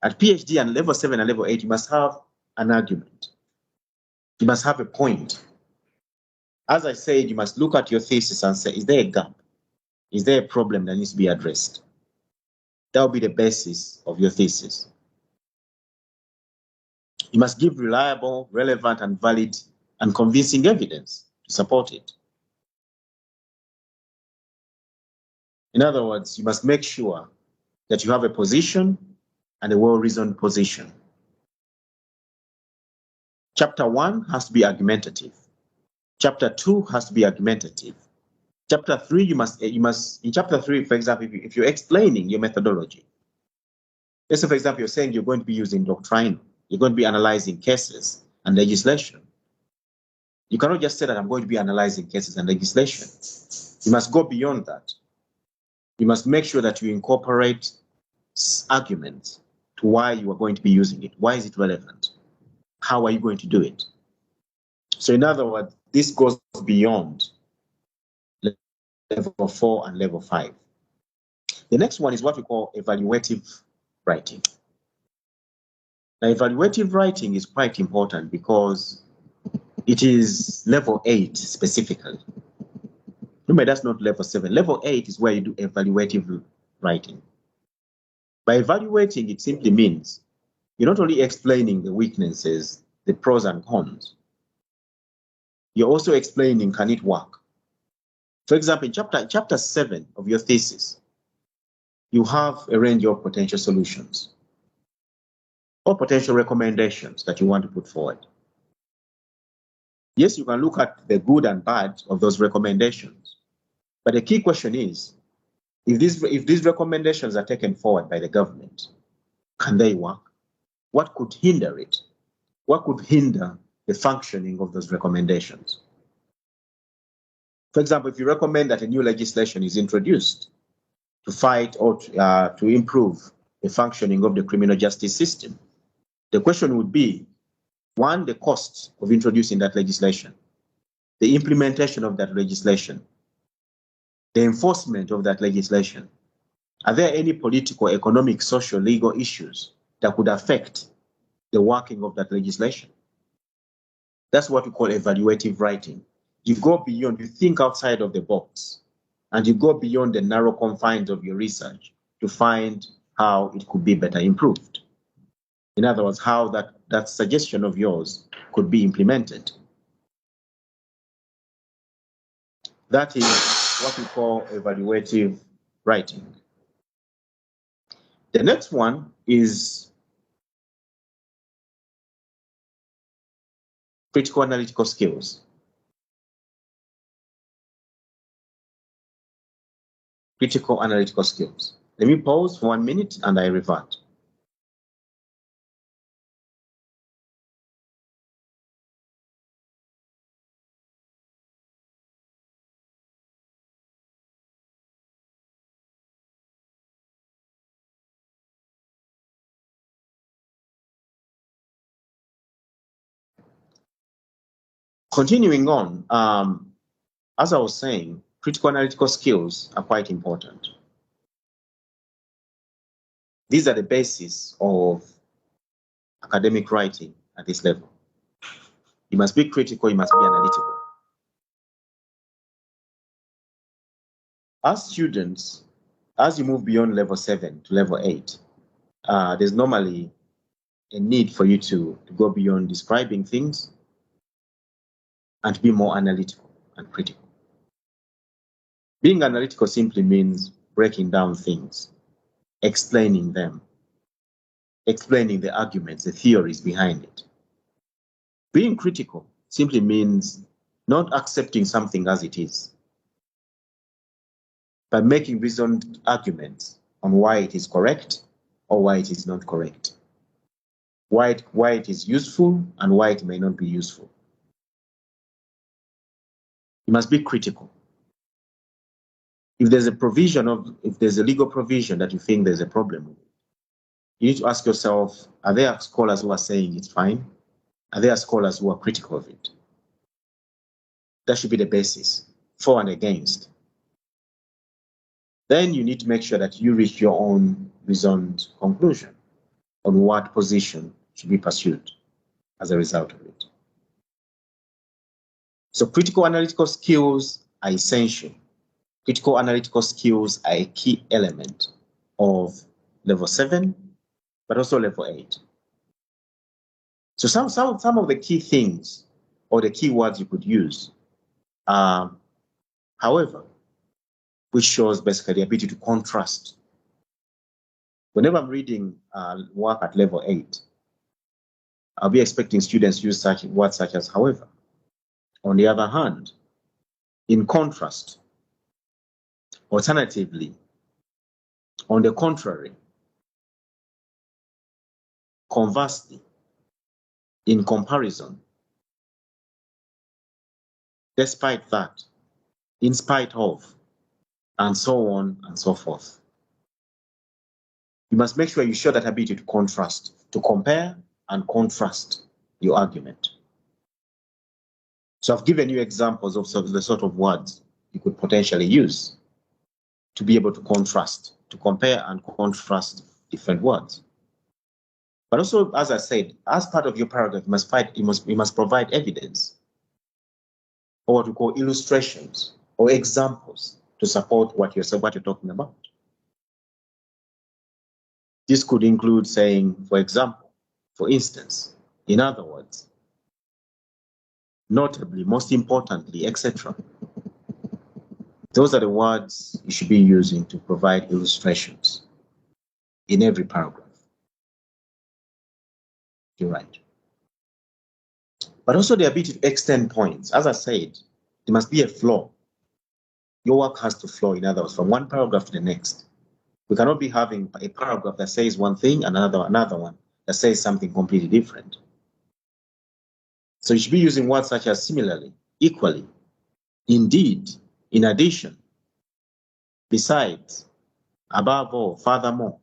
At PhD and level 7 and level 8, you must have an argument. You must have a point. As I said, you must look at your thesis and say, is there a gap? Is there a problem that needs to be addressed? That will be the basis of your thesis. You must give reliable, relevant, and valid and convincing evidence to support it. In other words, you must make sure that you have a position and a well-reasoned position. Chapter 1 has to be argumentative. Chapter 2 has to be argumentative. Chapter 3, you must in chapter 3, for example, if you're explaining your methodology, let's say, for example, you're saying you're going to be using doctrine, you're going to be analyzing cases and legislation. You cannot just say that I'm going to be analyzing cases and legislation. You must go beyond that. You must make sure that you incorporate arguments to why you are going to be using it. Why is it relevant? How are you going to do it? So in other words, this goes beyond level 4 and level 5. The next one is what we call evaluative writing. Now, evaluative writing is quite important because it is level 8 specifically. Remember, that's not level 7. Level 8 is where you do evaluative writing. By evaluating, it simply means you're not only explaining the weaknesses, the pros and cons, you're also explaining, can it work? For example, in chapter 7 of your thesis, you have a range of potential solutions or potential recommendations that you want to put forward. Yes, you can look at the good and bad of those recommendations, but the key question is, if these recommendations are taken forward by the government, can they work? What could hinder it? What could hinder the functioning of those recommendations? For example, if you recommend that a new legislation is introduced to fight or to improve the functioning of the criminal justice system, the question would be, one, the cost of introducing that legislation, the implementation of that legislation, the enforcement of that legislation. Are there any political, economic, social, legal issues that could affect the working of that legislation? That's what we call evaluative writing. You go beyond, you think outside of the box, and you go beyond the narrow confines of your research to find how it could be better improved. In other words, how that suggestion of yours could be implemented. That is what we call evaluative writing. The next one is critical analytical skills. Critical analytical skills. Let me pause for 1 minute and I revert. Continuing on, as I was saying, critical analytical skills are quite important. These are the basis of academic writing at this level. You must be critical, you must be analytical. As students, as you move beyond level 7 to level 8, there's normally a need for you to go beyond describing things and to be more analytical and critical. Being analytical simply means breaking down things, explaining them, explaining the arguments, the theories behind it. Being critical simply means not accepting something as it is, but making reasoned arguments on why it is correct or why it is not correct, why it is useful and why it may not be useful. You must be critical. If there's a legal provision that you think there's a problem with, you need to ask yourself, are there scholars who are saying it's fine? Are there scholars who are critical of it? That should be the basis, for and against. Then you need to make sure that you reach your own reasoned conclusion on what position should be pursued as a result of it. So critical analytical skills are essential. Critical analytical skills are a key element of level 7, but also level 8. So some of the key things or the key words you could use are, however, which shows basically the ability to contrast. Whenever I'm reading work at level 8, I'll be expecting students to use such words such as however. On the other hand, in contrast, alternatively, on the contrary, conversely, in comparison, despite that, in spite of, and so on and so forth. You must make sure you show that ability to contrast, to compare and contrast your argument. So I've given you examples of the sort of words you could potentially use to be able to contrast, to compare and contrast different words. But also, as I said, as part of your paragraph, you must provide evidence, or what we call illustrations or examples to support what you're talking about. This could include saying, for example, for instance, in other words, notably, most importantly, etc. Those are the words you should be using to provide illustrations in every paragraph. You're right. But also the ability to extend points. As I said, there must be a flow. Your work has to flow, in other words, from one paragraph to the next. We cannot be having a paragraph that says one thing and another one that says something completely different. So you should be using words such as similarly, equally, indeed, in addition, besides, above all, furthermore,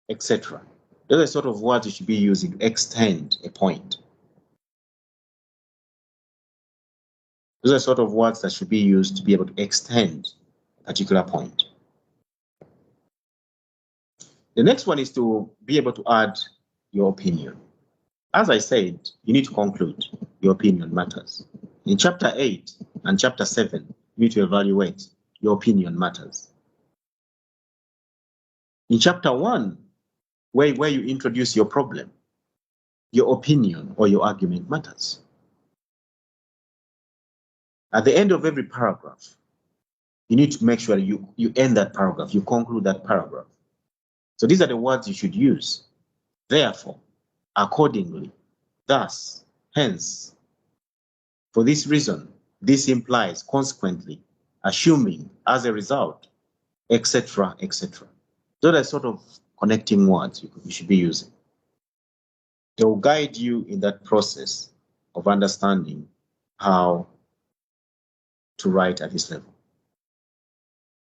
etc. Those are sort of words you should be using to extend a point. Those are sort of words that should be used to be able to extend a particular point. The next one is to be able to add your opinion. As I said, you need to conclude your opinion matters. In chapter 8 and chapter 7, you need to evaluate your opinion matters. In chapter 1, where you introduce your problem, your opinion or your argument matters. At the end of every paragraph, you need to make sure you end that paragraph, you conclude that paragraph. So these are the words you should use. Therefore, accordingly, thus, hence, for this reason, this implies, consequently, assuming, as a result, etc., etc. Those are sort of connecting words you should be using. They will guide you in that process of understanding how to write at this level.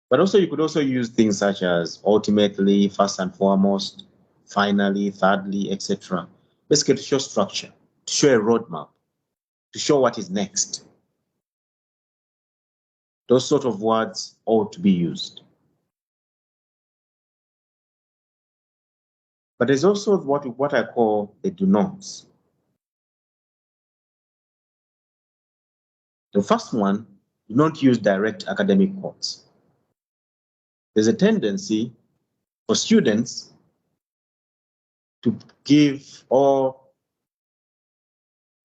But also, you could also use things such as ultimately, first and foremost, finally, thirdly, etc. Basically, to show structure, to show a roadmap, to show what is next. Those sort of words ought to be used. But there's also what I call the do nots. The first one, do not use direct academic quotes. There's a tendency for students to give or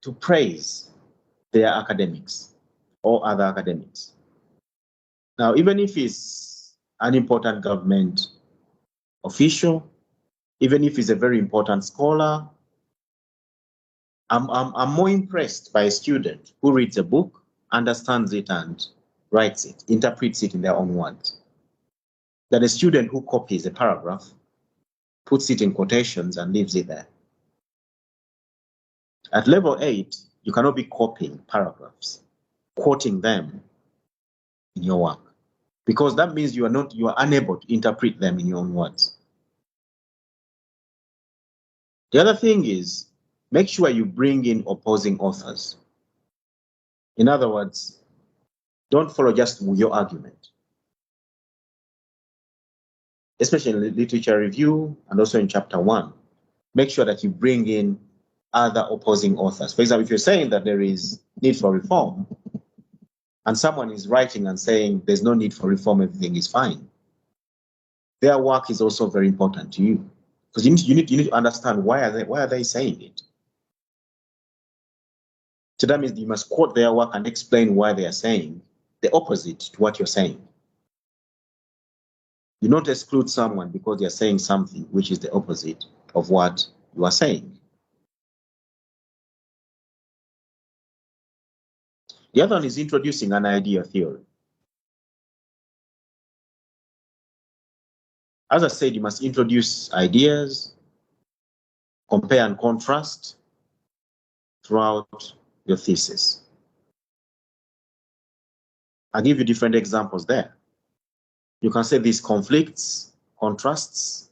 to praise their academics or other academics. Now, even if it's an important government official, even if he's a very important scholar, I'm more impressed by a student who reads a book, understands it, and writes it, interprets it in their own words, than a student who copies a paragraph, puts it in quotations, and leaves it there. At level 8, you cannot be copying paragraphs, quoting them in your work, because that means you are unable to interpret them in your own words. The other thing is, make sure you bring in opposing authors. In other words, don't follow just your argument. especially in literature review and also in chapter 1, make sure that you bring in other opposing authors. For example, if you're saying that there is need for reform, and someone is writing and saying there's no need for reform, everything is fine, their work is also very important to you, because you need to understand why are they saying it. So that means you must quote their work and explain why they are saying the opposite to what you're saying. You don't exclude someone because they're saying something which is the opposite of what you are saying. The other one is introducing an idea theory. As I said, you must introduce ideas, compare and contrast throughout your thesis. I'll give you different examples there. You can say this conflicts, contrasts,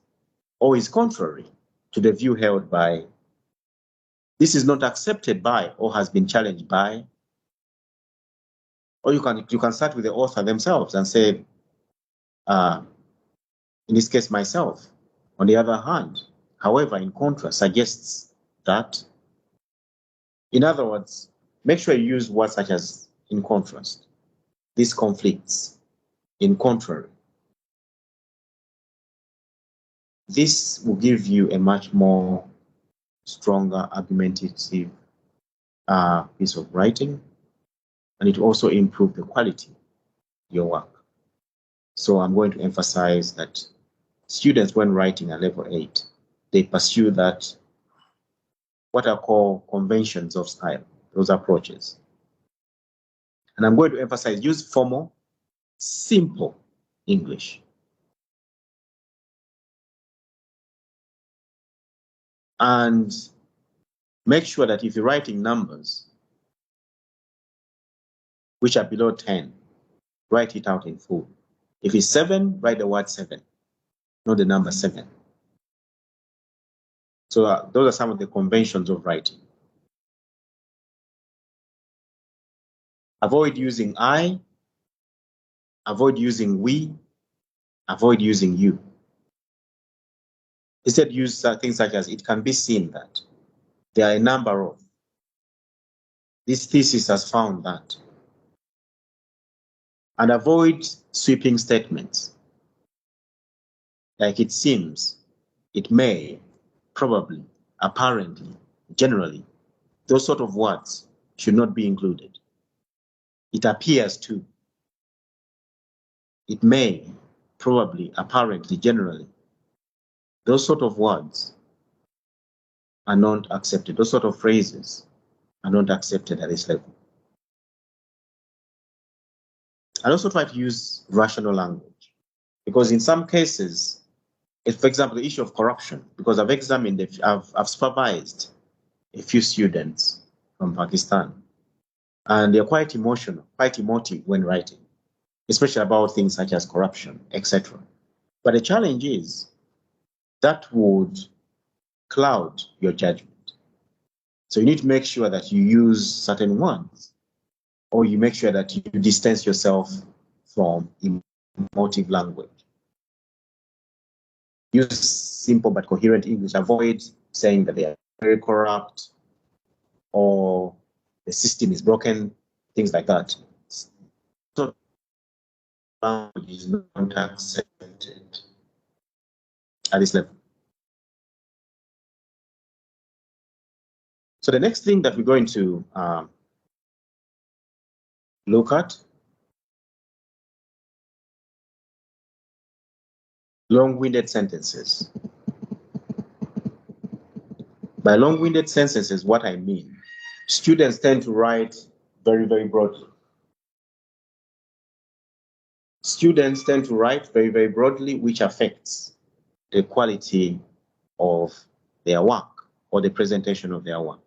or is contrary to the view held by, this is not accepted by or has been challenged by. Or you can start with the author themselves and say, in this case, myself, on the other hand, however, in contrast, suggests that. In other words, make sure you use words such as in contrast, these conflicts, in contrary. This will give you a much more stronger argumentative piece of writing, and it also improve the quality of your work. So I'm going to emphasize that students, when writing at level 8, they pursue that, what I call conventions of style, those approaches. And I'm going to emphasize use formal, simple English. And make sure that if you're writing numbers which are below 10, write it out in full. If it's 7, write the word 7, not the number 7. So those are some of the conventions of writing. Avoid using I, avoid using we, avoid using you. Instead, use things such as, it can be seen that, there are a number of, this thesis has found that. And avoid sweeping statements like it seems, it may, probably, apparently, generally. Those sort of words should not be included. It appears to, it may, probably, apparently, generally. Those sort of words are not accepted. Those sort of phrases are not accepted at this level. And also try to use rational language, because in some cases, if, for example, the issue of corruption, because I've examined, I've supervised a few students from Pakistan, and they're quite emotional, quite emotive when writing, especially about things such as corruption, etc. But the challenge is that would cloud your judgment. So you need to make sure that you use certain words, or you make sure that you distance yourself from emotive language. Use simple but coherent English. Avoid saying that they are very corrupt or the system is broken, things like that. So language is not accepted at this level. So the next thing that we're going to look at, long-winded sentences. By long-winded sentences, what I mean, students tend to write very, very broadly. Students tend to write very, very broadly, which affects the quality of their work or the presentation of their work.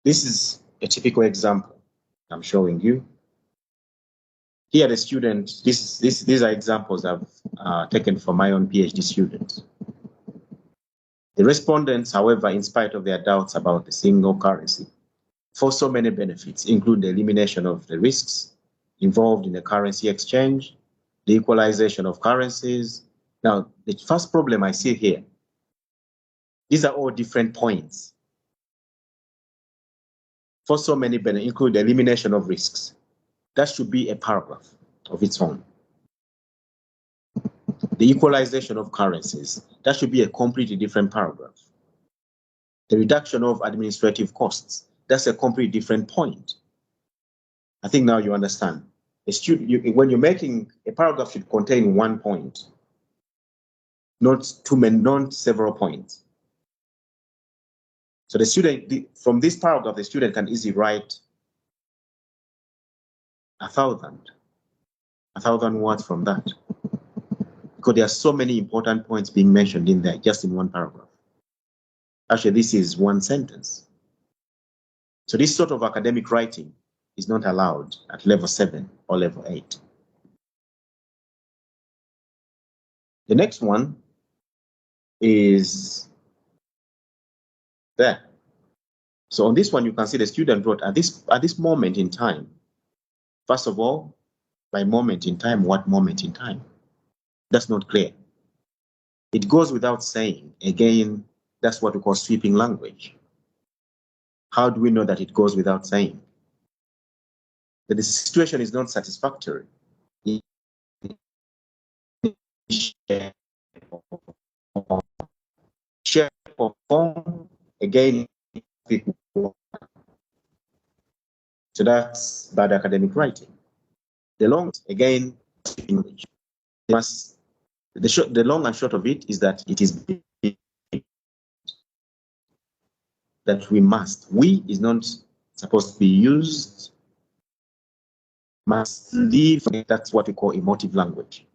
This is a typical example I'm showing you. Here, the students, these are examples I've taken from my own PhD students. The respondents, however, in spite of their doubts about the single currency, for so many benefits, include the elimination of the risks, involved in the currency exchange, the equalization of currencies. Now, the first problem I see here, these are all different points for so many benefits, include the elimination of risks. That should be a paragraph of its own. The equalization of currencies, that should be a completely different paragraph. The reduction of administrative costs, that's a completely different point. I think now you understand. When you're making a paragraph, should contain one point, not several points. So the student, from this paragraph, the student can easily write 1,000 words from that, because there are so many important points being mentioned in there, just in one paragraph. Actually, this is one sentence. So this sort of academic writing is not allowed at level 7 or level 8. The next one is there. So on this one, you can see the student wrote at this moment in time. First of all, by moment in time, what moment in time? That's not clear. It goes without saying. Again, that's what we call sweeping language. How do we know that it goes without saying? That the situation is not satisfactory. Shape or form, again, so that's bad academic writing. The long, again, English. The long and short of it is that it is that we must. We is not supposed to be used. Must leave. That's what we call emotive language.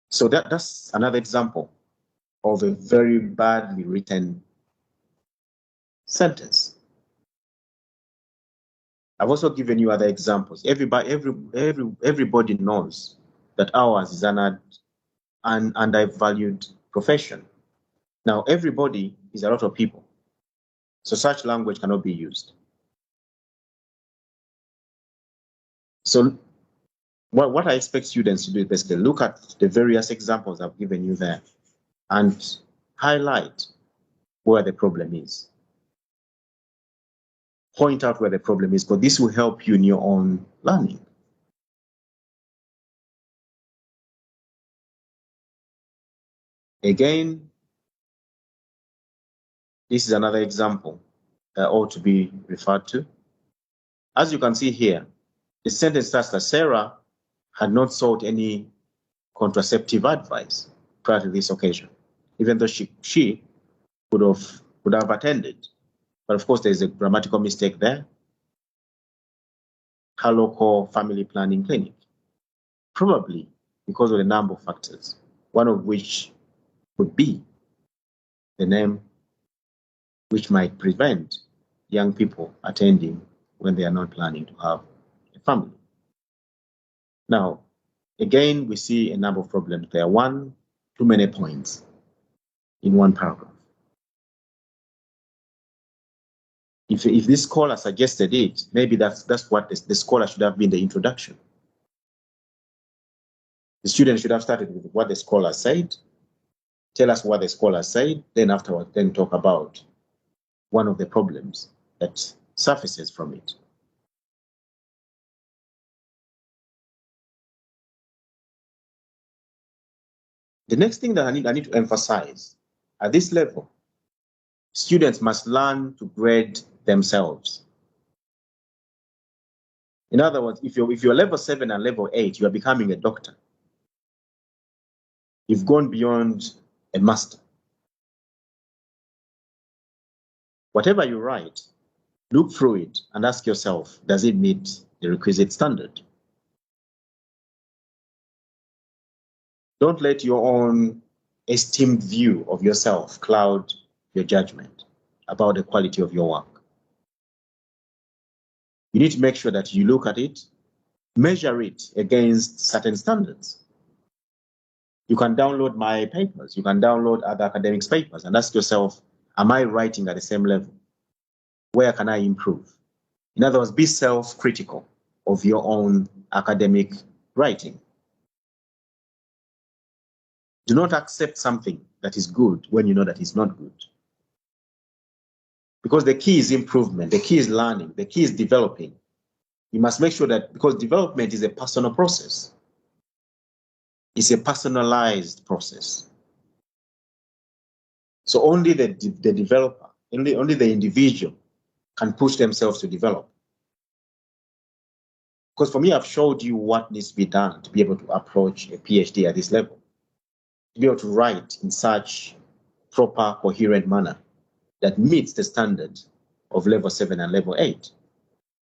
So that's another example of a very badly written sentence. I've also given you other examples. Everybody knows that ours is an undervalued profession. Now, everybody is a lot of people, so such language cannot be used. So what I expect students to do is basically look at the various examples I've given you there and highlight where the problem is. Point out where the problem is, because this will help you in your own learning. Again, this is another example that ought to be referred to. As you can see here, the sentence starts that Sarah had not sought any contraceptive advice prior to this occasion, even though she would have attended. But of course, there's a grammatical mistake there. Her local family planning clinic, probably because of a number of factors, one of which would be the name, which might prevent young people attending when they are not planning to have a family. Now, again, we see a number of problems there. One, too many points in one paragraph. If this scholar suggested it, maybe that's what the scholar should have been the introduction. The student should have started with what the scholar said, tell us what the scholar said, then afterwards, then talk about one of the problems that surfaces from it. The next thing that I need to emphasize, at this level, students must learn to grade themselves. In other words, if you're level 7 and level 8, you are becoming a doctor. You've gone beyond a master. Whatever you write, look through it and ask yourself, does it meet the requisite standard? Don't let your own esteemed view of yourself cloud your judgment about the quality of your work. You need to make sure that you look at it, measure it against certain standards. You can download my papers, you can download other academics' papers and ask yourself, am I writing at the same level? Where can I improve? In other words, be self-critical of your own academic writing. Do not accept something that is good when you know that it's not good. Because the key is improvement, the key is learning, the key is developing. You must make sure that, because development is a personal process. It's a personalized process. So only the developer, only the individual can push themselves to develop. Because for me, I've showed you what needs to be done to be able to approach a PhD at this level, to be able to write in such proper, coherent manner that meets the standard of level 7 and level 8.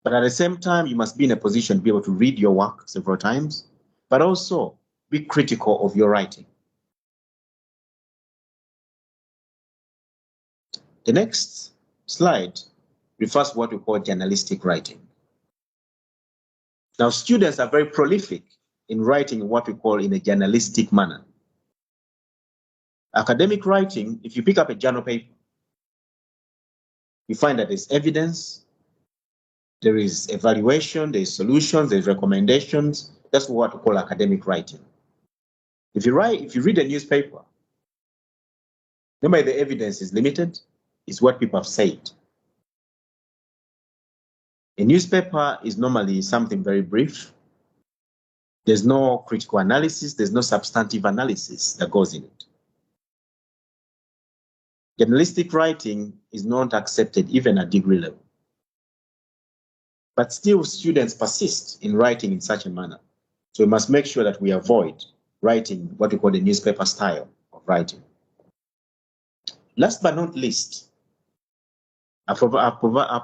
But at the same time, you must be in a position to be able to read your work several times, but also be critical of your writing. The next slide refers to what we call journalistic writing. Now, students are very prolific in writing what we call in a journalistic manner. Academic writing, if you pick up a journal paper, you find that there's evidence, there is evaluation, there's solutions, there's recommendations. That's what we call academic writing. If you read a newspaper, remember the evidence is limited, it's what people have said. A newspaper is normally something very brief. There's no critical analysis, there's no substantive analysis that goes in it. Journalistic writing is not accepted even at degree level. But still, students persist in writing in such a manner. So we must make sure that we avoid writing what we call the newspaper style of writing. Last but not least, I've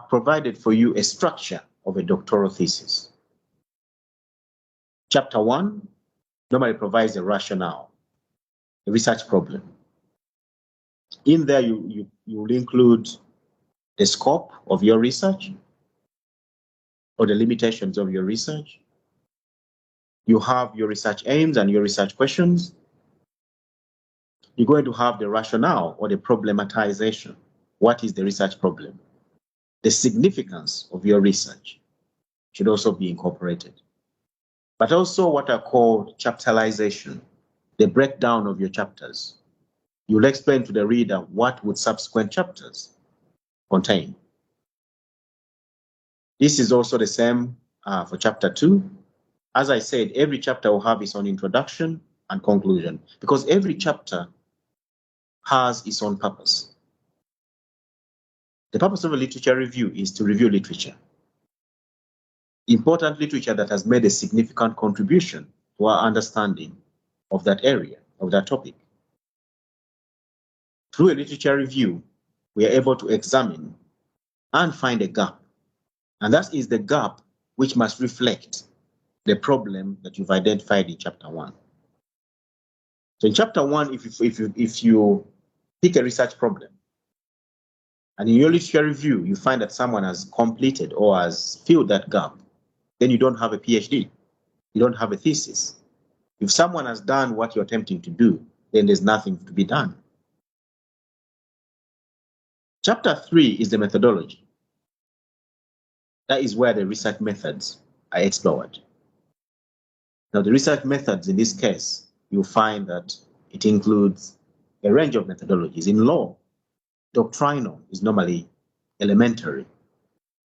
provided for you a structure of a doctoral thesis. Chapter 1 normally provides a rationale, a research problem. In there, you will include the scope of your research or the limitations of your research. You have your research aims and your research questions. You're going to have the rationale or the problematization. What is the research problem? The significance of your research should also be incorporated. But also what are called chapterization, the breakdown of your chapters. You'll explain to the reader what would subsequent chapters contain. This is also the same for chapter 2. As I said, every chapter will have its own introduction and conclusion, because every chapter has its own purpose. The purpose of a literature review is to review literature. Important literature that has made a significant contribution to our understanding of that area, of that topic. Through a literature review, we are able to examine and find a gap. And that is the gap which must reflect the problem that you've identified in chapter 1. So in chapter 1, if you pick a research problem, and in your literature review, you find that someone has completed or has filled that gap, then you don't have a PhD. You don't have a thesis. If someone has done what you're attempting to do, then there's nothing to be done. Chapter 3 is the methodology. That is where the research methods are explored. Now, the research methods in this case, you'll find that it includes a range of methodologies. In law, doctrinal is normally elementary.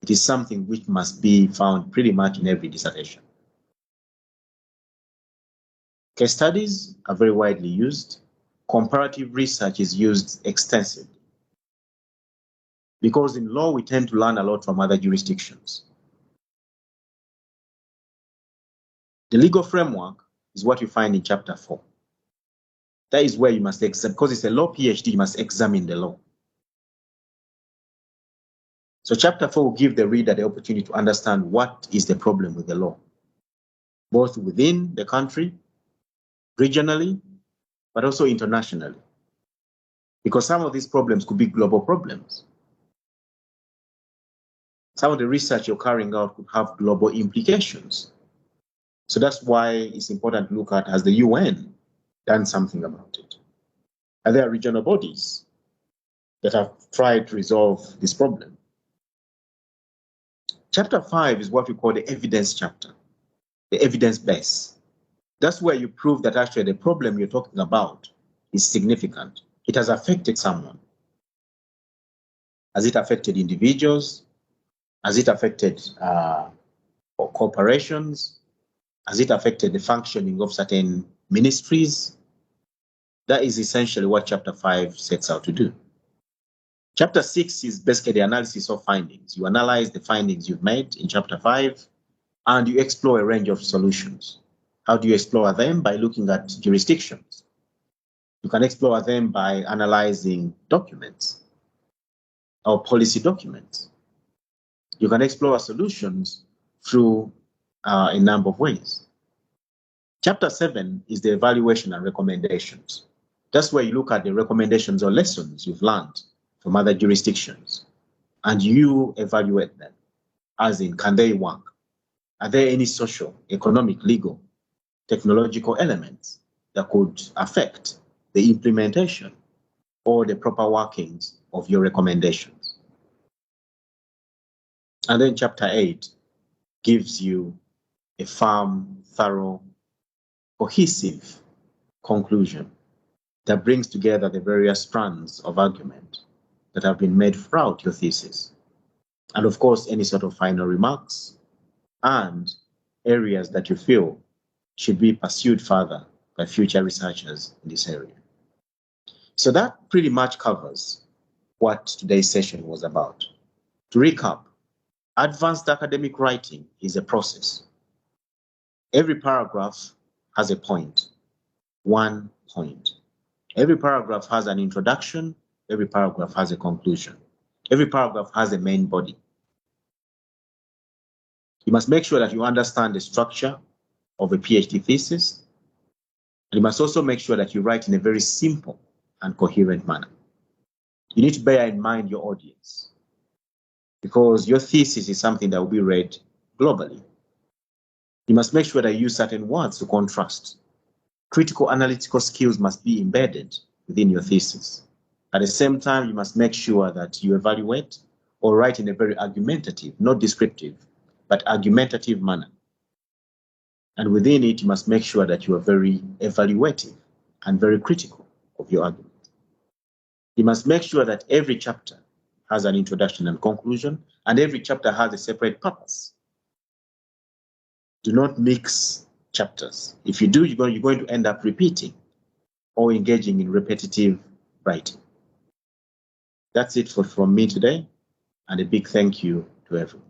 It is something which must be found pretty much in every dissertation. Case studies are very widely used. Comparative research is used extensively. Because in law, we tend to learn a lot from other jurisdictions. The legal framework is what you find in chapter 4. That is where you must examine, because it's a law PhD, you must examine the law. So chapter 4 will give the reader the opportunity to understand what is the problem with the law, both within the country, regionally, but also internationally. Because some of these problems could be global problems. Some of the research you're carrying out could have global implications. So that's why it's important to look at, has the UN done something about it? Are there regional bodies that have tried to resolve this problem? Chapter 5 is what we call the evidence chapter, the evidence base. That's where you prove that actually the problem you're talking about is significant. It has affected someone. Has it affected individuals? Has it affected corporations? Has it affected the functioning of certain ministries? That is essentially what Chapter 5 sets out to do. Chapter 6 is basically the analysis of findings. You analyze the findings you've made in Chapter 5, and you explore a range of solutions. How do you explore them? By looking at jurisdictions. You can explore them by analyzing documents or policy documents. You can explore solutions through a number of ways. Chapter 7 is the evaluation and recommendations. That's where you look at the recommendations or lessons you've learned from other jurisdictions, and you evaluate them, as in, can they work? Are there any social, economic, legal, technological elements that could affect the implementation or the proper workings of your recommendations? And then Chapter 8 gives you a firm, thorough, cohesive conclusion that brings together the various strands of argument that have been made throughout your thesis. And of course, any sort of final remarks and areas that you feel should be pursued further by future researchers in this area. So that pretty much covers what today's session was about. To recap, advanced academic writing is a process. Every paragraph has a point, one point. Every paragraph has an introduction, every paragraph has a conclusion. Every paragraph has a main body. You must make sure that you understand the structure of a PhD thesis, and you must also make sure that you write in a very simple and coherent manner. You need to bear in mind your audience, because your thesis is something that will be read globally. You must make sure that you use certain words to contrast. Critical analytical skills must be embedded within your thesis. At the same time, you must make sure that you evaluate or write in a very argumentative, not descriptive, but argumentative manner. And within it, you must make sure that you are very evaluative and very critical of your argument. You must make sure that every chapter has an introduction and conclusion, and every chapter has a separate purpose. Do not mix chapters. If you do, you're going to end up repeating or engaging in repetitive writing. That's it from me today, and a big thank you to everyone.